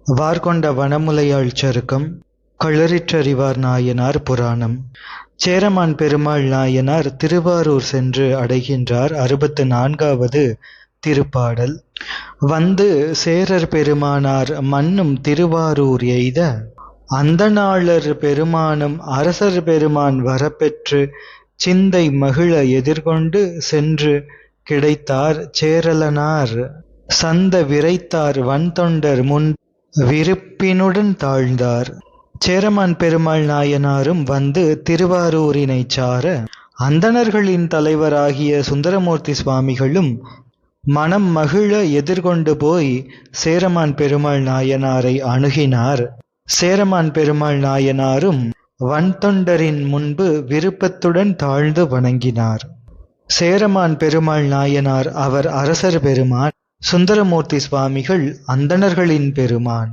வார்கொண்ட வனமுலையாள் சருக்கம் களரிற்றறிவார் நாயனார் புராணம். சேரமான் பெருமாள் நாயனார் திருவாரூர் சென்று அடைகின்றார். 64வது திருப்பாடல். வந்து சேரர் பெருமானார் மன்னும் திருவாரூர் எய்த அந்தணாளர் பெருமானும் அரசர் பெருமான் வரப்பெற்று சிந்தை மகிழ எதிர்கொண்டு சென்று கிடைத்தார் சேரலனார் சந்த விரைத்தார் வன்தொண்டர் முன் விருப்பினுடன் தாழ்ந்தார். சேரமான் பெருமாள் நாயனாரும் வந்து திருவாரூரினைச் சார அந்தணர்களின் தலைவராகிய சுந்தரமூர்த்தி சுவாமிகளும் மனம் மகிழ எதிர்கொண்டு போய் சேரமான் பெருமாள் நாயனாரை அணுகினார். சேரமான் பெருமாள் நாயனாரும் வன்தொண்டரின் முன்பு விருப்பத்துடன் தாழ்ந்து வணங்கினார். சேரமான் பெருமாள் நாயனார் அவர் அரசர் பெருமான், சுந்தரமூர்த்தி சுவாமிகள் அந்தணர்களின் பெருமான்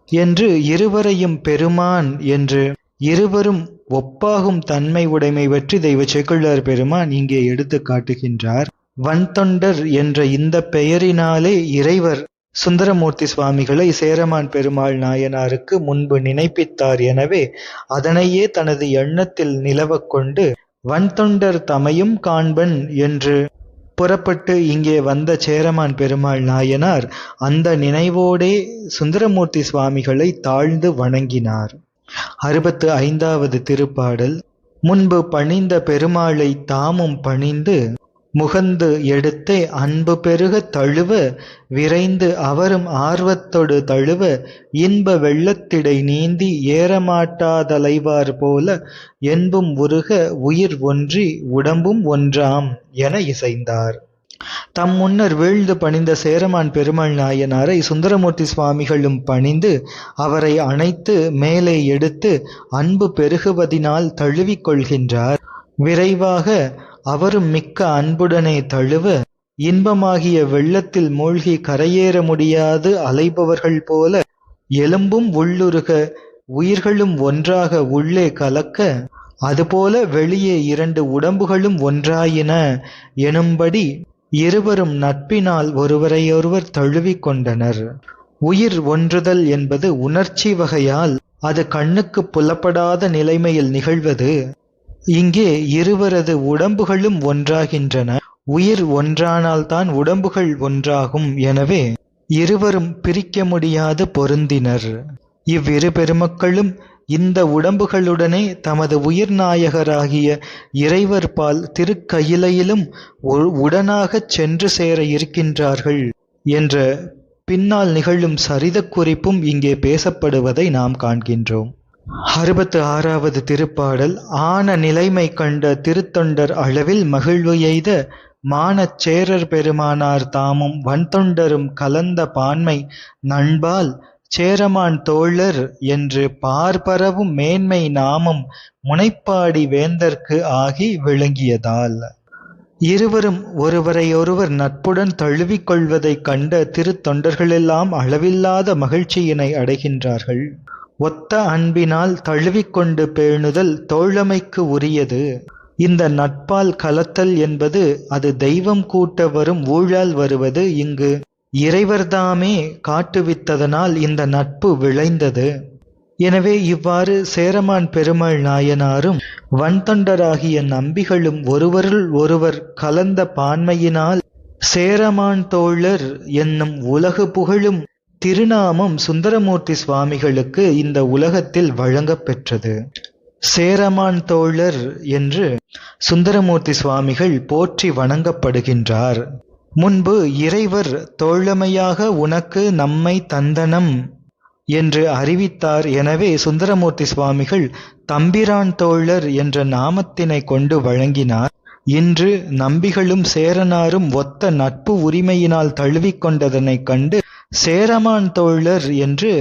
என்று இருவரையும் பெருமான் என்று இருவரும் ஒப்பாகும் தன்மை உடைமை பற்றி தெய்வ சேக்கிழார் பெருமான் இங்கே எடுத்து காட்டுகின்றார். வன்தொண்டர் என்ற இந்த பெயரினாலே இறைவர் சுந்தரமூர்த்தி சுவாமிகளை சேரமான் பெருமாள் நாயனாருக்கு முன்பு நினைப்பித்தார். எனவே அதனையே தனது எண்ணத்தில் நிலவக் கொண்டு வன்தொண்டர் தமையும் காண்பன் என்று புறப்பட்டு இங்கே வந்த சேரமான் பெருமாள் நாயனார் அந்த நினைவோடே சுந்தரமூர்த்தி சுவாமிகளை தாழ்ந்து வணங்கினார். 65வது திருப்பாடல். முன்பு பணிந்த பெருமாளை தாமும் பணிந்து முகந்து எடுத்தே அன்பு பெருக தழுவ விரைந்து அவரும் ஆர்வத்தொடு தழுவ இன்ப வெள்ளத்திடை நீந்தி ஏறமாட்டாதலைவார் போல என்பும் உருக உயிர் ஒன்றி உடம்பும் ஒன்றாம் என இசைந்தார். தம் முன்னர் வீழ்ந்து பணிந்த சேரமான் பெருமாள் நாயனாரை சுந்தரமூர்த்தி சுவாமிகளும் பணிந்து அவரை அணைத்து மேலே எடுத்து அன்பு பெருகுவதினால் தழுவிக்கொள்கின்றார். விரைவாக அவரும் மிக்க அன்புடனே தழுவ இன்பமாகிய வெள்ளத்தில் மூழ்கி கரையேற முடியாது அலைபவர்கள் போல எலும்பும் உள்ளுருக உயிர்களும் ஒன்றாக உள்ளே கலக்க அதுபோல வெளியே இரண்டு உடம்புகளும் ஒன்றாயின எனும்படி இருவரும் நட்பினால் ஒருவரையொருவர் தழுவிக்கொண்டனர். உயிர் ஒன்றுதல் என்பது உணர்ச்சி வகையால் அது கண்ணுக்கு புலப்படாத நிலைமையில் நிகழ்வது. இங்கே இருவரது உடம்புகளும் ஒன்றாகின்றன. உயிர் ஒன்றானால்தான் உடம்புகள் ஒன்றாகும். எனவே இருவரும் பிரிக்க முடியாது பொருந்தினர். இவ்விரு பெருமக்களும் இந்த உடம்புகளுடனே தமது உயிர் நாயகராகிய இறைவர் பால் திருக்கயிலையிலும் உடனாகச் சென்று சேர இருக்கின்றார்கள் என்ற பின்னால் நிகழும் சரித குறிப்பும் இங்கே பேசப்படுவதை நாம் காண்கின்றோம். 66வது திருப்பாடல். ஆன நிலைமை கண்ட திருத்தொண்டர் அளவில் மகிழ்வு எய்த மானச் சேரர் பெருமானார் தாமும் வன்தொண்டரும் கலந்த பான்மை நண்பால் சேரமான் தோழர் என்று பார்பரவும் மேன்மை நாமம் முனைப்பாடி வேந்தற்கு ஆகி விளங்கியதால் இருவரும் ஒருவரையொருவர் நட்புடன் தழுவிக்கொள்வதைக் கண்ட திருத்தொண்டர்களெல்லாம் அளவில்லாத மகிழ்ச்சியினை அடைகின்றார்கள். ஒத்த அன்பினால் தழுவிக்கொண்டு பேணுதல் தோழமைக்கு உரியது. இந்த நட்பால் கலத்தல் என்பது அது தெய்வம் கூட்ட வரும் ஊழால் வருவது. இங்கு இறைவர்தாமே காட்டுவித்ததனால் இந்த நட்பு விளைந்தது. எனவே இவ்வாறு சேரமான் பெருமாள் நாயனாரும் வன்தொண்டராகிய நம்பிகளும் ஒருவருள் ஒருவர் கலந்த பான்மையினால் சேரமான் தோழர் என்னும் உலகு புகழும் திருநாமம் சுந்தரமூர்த்தி சுவாமிகளுக்கு இந்த உலகத்தில் வழங்கப் பெற்றது. சேரமான் தோழர் என்று சுந்தரமூர்த்தி சுவாமிகள் போற்றி வணங்கப்படுகின்றார். முன்பு இறைவர் தோழமையாக உனக்கு நம்மை தந்தனம் என்று அறிவித்தார். எனவே சுந்தரமூர்த்தி சுவாமிகள் தம்பிரான் தோழர் என்ற நாமத்தினை கொண்டு வழங்கினார். இன்று நம்பிகளும் சேரனாரும் ஒத்த நட்பு உரிமையினால் தழுவிக்கொண்டதனைக் கண்டு சேரமான் தோழர் என்று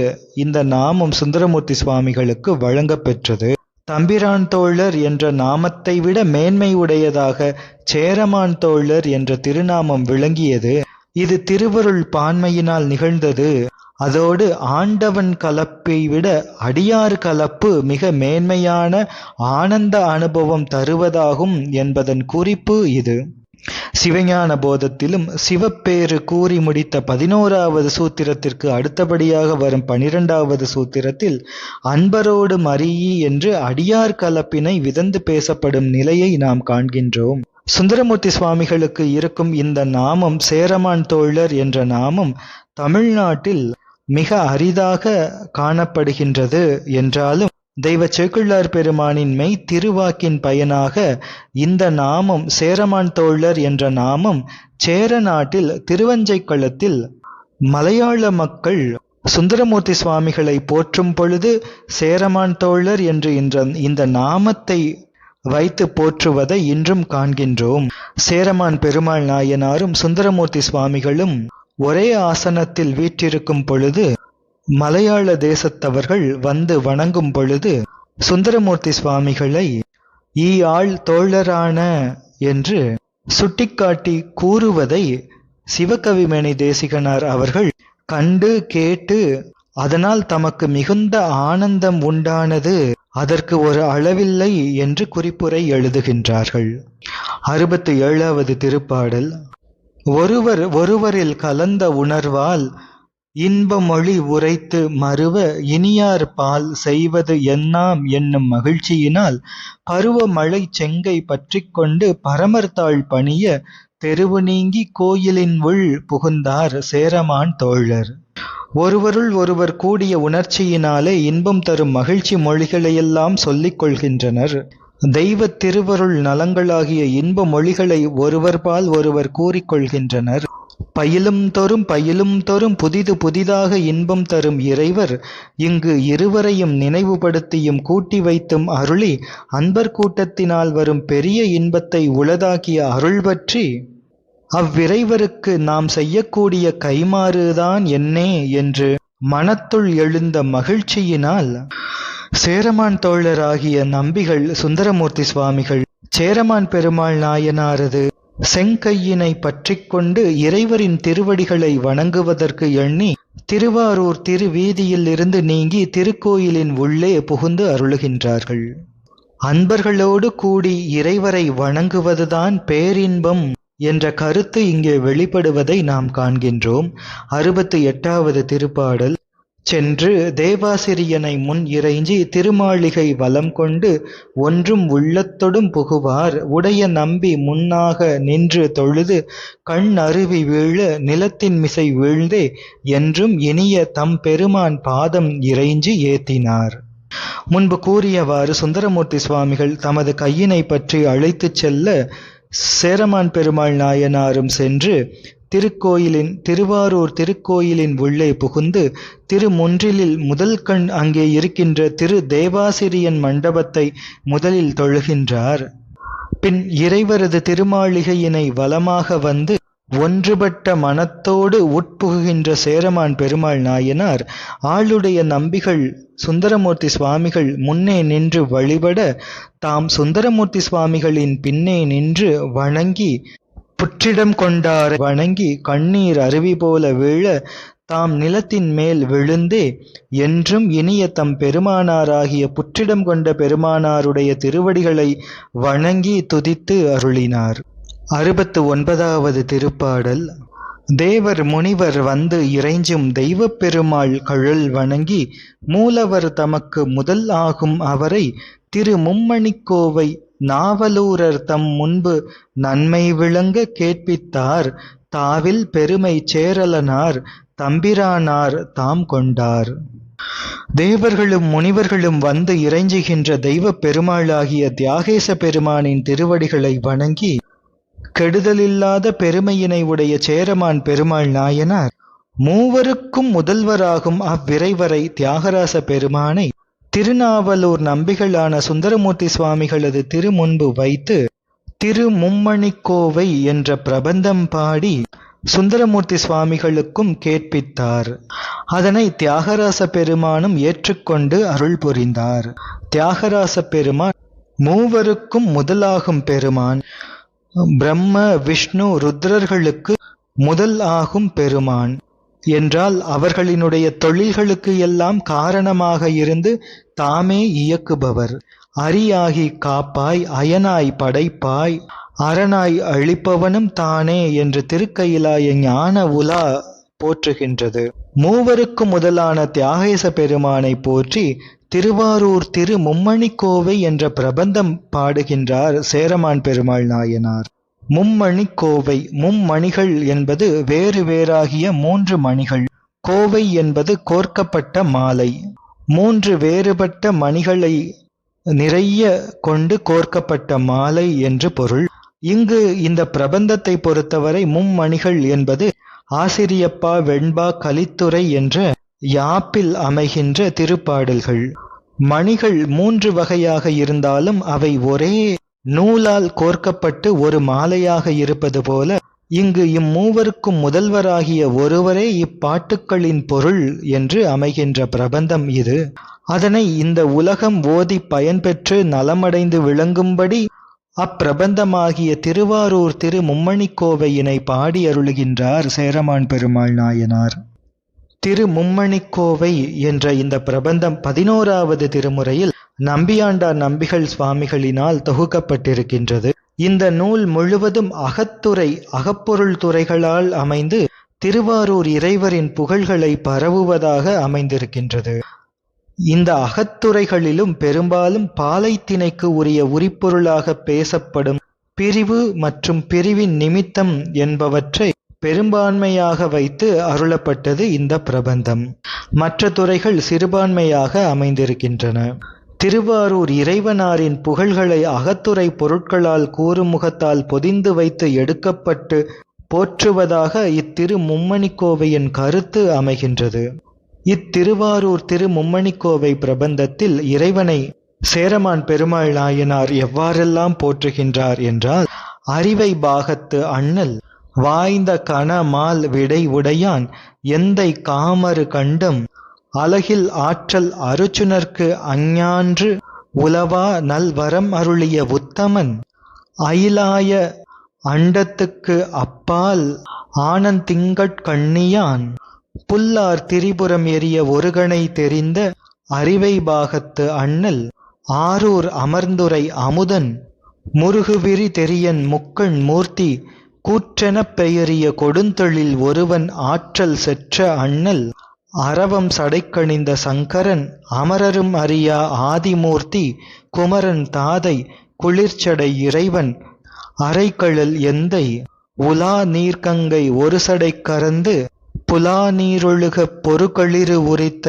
இந்த நாமம் சுந்தரமூர்த்தி சுவாமிகளுக்கு வழங்கப் பெற்றது. தம்பிரான் தோழர் என்ற நாமத்தை விட மேன்மை உடையதாக சேரமான் தோழர் என்ற திருநாமம் விளங்கியது. இது திருவருள் பான்மையினால் நிகழ்ந்தது. அதோடு ஆண்டவன் கலப்பை விட அடியார் கலப்பு மிக மேன்மையான ஆனந்த அனுபவம் தருவதாகும் என்பதன் குறிப்பு இது. சிவஞான போதத்திலும் சிவப்பேறு கூறி முடித்த 11வது சூத்திரத்திற்கு அடுத்தபடியாக வரும் 12வது சூத்திரத்தில் அன்பரோடு மறியி என்று அடியார் கலப்பினை விதந்து பேசப்படும் நிலையை நாம் காண்கின்றோம். சுந்தரமூர்த்தி சுவாமிகளுக்கு இருக்கும் இந்த நாமம் சேரமான் தோழர் என்ற நாமம் தமிழ்நாட்டில் மிக அரிதாக காணப்படுகின்றது என்றாலும் தெய்வ சேக்கிழார் பெருமானின் மெய் திருவாக்கின் பயனாக இந்த நாமம் சேரமான் தோழர் என்ற நாமம் சேர நாட்டில் திருவஞ்சைக்களத்தில் மலையாள மக்கள் சுந்தரமூர்த்தி சுவாமிகளை போற்றும் பொழுது சேரமான் தோழர் என்று இந்த நாமத்தை வைத்து போற்றுவதை இன்றும் காண்கின்றோம். சேரமான் பெருமாள் நாயனாரும் சுந்தரமூர்த்தி சுவாமிகளும் ஒரே ஆசனத்தில் வீற்றிருக்கும் பொழுது மலையாள தேசத்தவர்கள் வந்து வணங்கும் பொழுது சுந்தரமூர்த்தி சுவாமிகளை ஈ ஆள் தோழரான என்று சுட்டிக்காட்டி கூறுவதை சிவகவிமணி தேசிகனார் அவர்கள் கண்டு கேட்டு அதனால் தமக்கு மிகுந்த ஆனந்தம் உண்டானது, அதற்கு ஒரு அளவில்லை என்று குறிப்புரை எழுதுகின்றார்கள். 67வது திருப்பாடல். ஒருவரில் கலந்த உணர்வால் இன்பமொழி உரைத்து மறுவ இனியார் பால் செய்வது என்னாம் என்னும் மகிழ்ச்சியினால் பருவ மழை செங்கை பற்றி கொண்டு பரமர்த்தாள் பணிய தெருவு நீங்கி கோயிலின் உள் புகுந்தார் சேரமான் தோழர். ஒருவருள் ஒருவர் கூடிய உணர்ச்சியினாலே இன்பம் தரும் மகிழ்ச்சி மொழிகளையெல்லாம் சொல்லிக் கொள்கின்றனர். தெய்வ திருவருள் நலங்களாகிய இன்ப மொழிகளை ஒருவர்பால் ஒருவர் கூறிக்கொள்கின்றனர். பயிலும் தோறும் புதிதாக இன்பம் தரும் இறைவர் இங்கு இருவரையும் நினைவுபடுத்தியும் கூட்டி வைத்தும் அருளி அன்பர் கூட்டத்தினால் வரும் பெரிய இன்பத்தை உளதாக்கிய அருள் பற்றி அவ்விறைவருக்கு நாம் செய்யக்கூடிய கைமாறுதான் என்னே என்று மனத்துள் எழுந்த மகிழ்ச்சியினால் சேரமான் தோழராகிய நம்பிகள் சுந்தரமூர்த்தி சுவாமிகள் சேரமான் பெருமாள் நாயனாரது செங்கையினை பற்றி கொண்டு இறைவரின் திருவடிகளை வணங்குவதற்கு எண்ணி திருவாரூர் திருவீதியில் இருந்து நீங்கி திருக்கோயிலின் உள்ளே புகுந்து அருளுகின்றார்கள். அன்பர்களோடு கூடி இறைவரை வணங்குவதுதான் பேரின்பம் என்ற கருத்து இங்கே வெளிப்படுவதை நாம் காண்கின்றோம். 68வது திருப்பாடல். சென்று தேவாசிரியனை முன் இறைஞ்சி திருமாளிகை வலம் கொண்டு ஒன்றும் உள்ளத்தொடும் புகுவார் உடைய நம்பி முன்னாக நின்று தொழுது கண் அருவி வீழ நிலத்தின் மிசை வீழ்ந்தே என்றும் இனிய தம் பெருமான் பாதம் இறைஞ்சி ஏத்தினார். முன்பு கூறியவாறு சுந்தரமூர்த்தி சுவாமிகள் தமது கையினை பற்றி அழைத்துச் செல்ல சேரமான் பெருமாள் நாயனாரும் சென்று திருவாரூர் திருக்கோயிலின் உள்ளே புகுந்து திருமுன்றிலில் முதல் கண் அங்கே இருக்கின்ற திரு தேவாசிரியன் மண்டபத்தை முதலில் தொழுகின்றார். பின் இறைவரது திருமாளிகையினை வலமாக வந்து ஒன்றுபட்ட மனத்தோடு உட்புகுகின்ற சேரமான் பெருமாள் நாயனார் ஆளுடைய நம்பிகள் சுந்தரமூர்த்தி சுவாமிகள் முன்னே நின்று வழிபட தாம் சுந்தரமூர்த்தி சுவாமிகளின் பின்னே நின்று வணங்கி புற்றிடம் கொண்டார வணங்கி கண்ணீர் அருவி போல வீழ தாம் நிலத்தின் மேல் விழுந்தே என்றும் இனிய தம் பெருமானாராகிய புற்றிடம் கொண்ட பெருமானாருடைய திருவடிகளை வணங்கி துதித்து அருளினார். 69வது திருப்பாடல். தேவர் முனிவர் வந்து இறைஞ்சும் தெய்வப் பெருமாள் கழல் வணங்கி மூலவர் தமக்கு முதல் ஆகும் அவரை திரு மும்மணிக்கோவை நாவலூரர் தம் முன்பு நன்மை விளங்க கேட்பித்தார் தாவில் பெருமை சேரலனார் தம்பிரானார் தாம் கொண்டார். தேவர்களும் முனிவர்களும் வந்து இறைஞ்சுகின்ற தெய்வ பெருமாளாகிய தியாகேச பெருமானின் திருவடிகளை வணங்கி கெடுதலில்லாத பெருமையினை உடைய சேரமான் பெருமாள் நாயனார் மூவருக்கும் முதல்வராகும் அவ்விறைவரை தியாகராச பெருமானை திருநாவலூர் நம்பிகளான சுந்தரமூர்த்தி சுவாமிகளது திருமுன்பு வைத்து திருமும்மணிக்கோவை என்ற பிரபந்தம் பாடி சுந்தரமூர்த்தி சுவாமிகளுக்கும் கேட்பித்தார். அதனை தியாகராச பெருமானும் ஏற்றுக்கொண்டு அருள் புரிந்தார். தியாகராச பெருமான் மூவருக்கும் முதலாகும் பெருமான், பிரம்ம விஷ்ணு ருத்ரர்களுக்கு முதல் ஆகும் பெருமான் என்றால் அவர்களினுடைய தொழில்களுக்கு எல்லாம் காரணமாக இருந்து தாமே இயக்குபவர். அரியாகி காப்பாய், அயனாய் படைப்பாய், அரணாய் அழிப்பவனும் தானே என்று திருக்கயிலாய ஞான உலா போற்றுகின்றது. மூவருக்கு முதலான தியாகேச பெருமானை போற்றி திருவாரூர் திரு மும்மணிக்கோவை என்ற பிரபந்தம் பாடுகின்றார் சேரமான் பெருமாள் நாயனார். மும்மணிக்கோவை, மும்மணிகள் என்பது வேறு வேறாகிய 3 மணிகள். கோவை என்பது கோர்க்கப்பட்ட மாலை. 3 வேறுபட்ட மணிகளை நிறைய கொண்டு கோர்க்கப்பட்ட மாலை என்று பொருள். இங்கு இந்த பிரபந்தத்தை பொறுத்தவரை மும்மணிகள் என்பது ஆசிரியப்பா வெண்பா கலித்துறை என்ற யாப்பில் அமைகின்ற திருப்பாடல்கள். மணிகள் 3 வகையாக இருந்தாலும் அவை ஒரே நூலால் கோர்க்கப்பட்டு ஒரு மாலையாக இருப்பது போல இங்கு இம்மூவருக்கும் முதல்வராகிய ஒருவரே இப்பாட்டுக்களின் பொருள் என்று அமைகின்ற பிரபந்தம் இது. அதனை இந்த உலகம் ஓதி பயன்பெற்று நலமடைந்து விளங்கும்படி அப்பிரபந்தமாகிய திருவாரூர் திரு மும்மணிக்கோவையினை பாடி அருளுகின்றார் சேரமான் பெருமாள் நாயனார். திரு மும்மணிக்கோவை என்ற இந்த பிரபந்தம் 11வது திருமுறையில் நம்பியாண்டார் நம்பிகள் சுவாமிகளினால் தொகுக்கப்பட்டிருக்கின்றது. இந்த நூல் முழுவதும் அகத்துறை, அகப்பொருள் துறைகளால் அமைந்து திருவாரூர் இறைவரின் புகழ்களை பரவுவதாக அமைந்திருக்கின்றது. இந்த அகத்துறைகளிலும் பெரும்பாலும் பாலைத்திணைக்கு உரிய உரிப்பொருளாக பேசப்படும் பிரிவு மற்றும் பிரிவின் நிமித்தம் என்பவற்றை பெரும்பான்மையாக வைத்து அருளப்பட்டது இந்த பிரபந்தம். மற்ற துறைகள் சிறுபான்மையாக அமைந்திருக்கின்றன. திருவாரூர் இறைவனாரின் புகழ்களை அகத்துறை பொருட்களால் கூறுமுகத்தால் பொதிந்து வைத்து எடுக்கப்பட்டு போற்றுவதாக இத்திரு மும்மணிக்கோவையின் கருத்து அமைகின்றது. இத்திருவாரூர் திரு மும்மணிக்கோவை பிரபந்தத்தில் இறைவனை சேரமான் பெருமாள் நாயனார் எவ்வாறெல்லாம் போற்றுகின்றார் என்றால், அறிவை பாகத்து அண்ணல் வாய்ந்த கணமால் விடை உடையான் எந்தை காமரு கண்டம் அலகில் ஆற்றல் அருச்சுனர்க்கு அஞ்ஞான்று உலவா நல்வரம் அருளிய உத்தமன் அயிலாய அண்டத்துக்கு அப்பால் ஆனந்திங்கட் கண்ணியான் புல்லார் திரிபுரம் எரிய ஒருகணை தெரிந்த அறிவை பாகத்து அண்ணல் ஆரூர் அமர்ந்துரை அமுதன் முருகுவிரி தெரியன் முக்கண் மூர்த்தி கூற்றெனப் பெயரிய கொடுந்தொழில் ஒருவன் ஆற்றல் செற்ற அண்ணல் அரவம் சடைக்கணிந்த சங்கரன் அமரரும் அறியா ஆதிமூர்த்தி குமரன் தாதை குளிர்ச்சடை இறைவன் அரைக்கழல் எந்தை உலா நீர்கங்கை ஒரு சடை கறந்து புலா நீரொழுகப் பொறுகளிறு உரித்த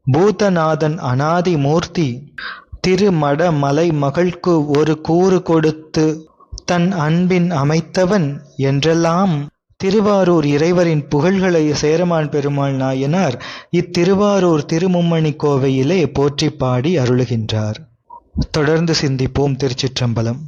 பூதநாதன் அநாதி மூர்த்தி திருமட மலை மகள்க்கு ஒரு கூறு கொடுத்து தன் அன்பின் அமைத்தவன் என்றெல்லாம் திருவாரூர் இறைவரின் புகழ்களை சேரமான் பெருமாள் நாயனார் இத்திருவாரூர் திருமும்மணிக்கோவையிலே போற்றி பாடி அருளுகின்றார். தொடர்ந்து சிந்திப்போம். திருச்சிற்றம்பலம்.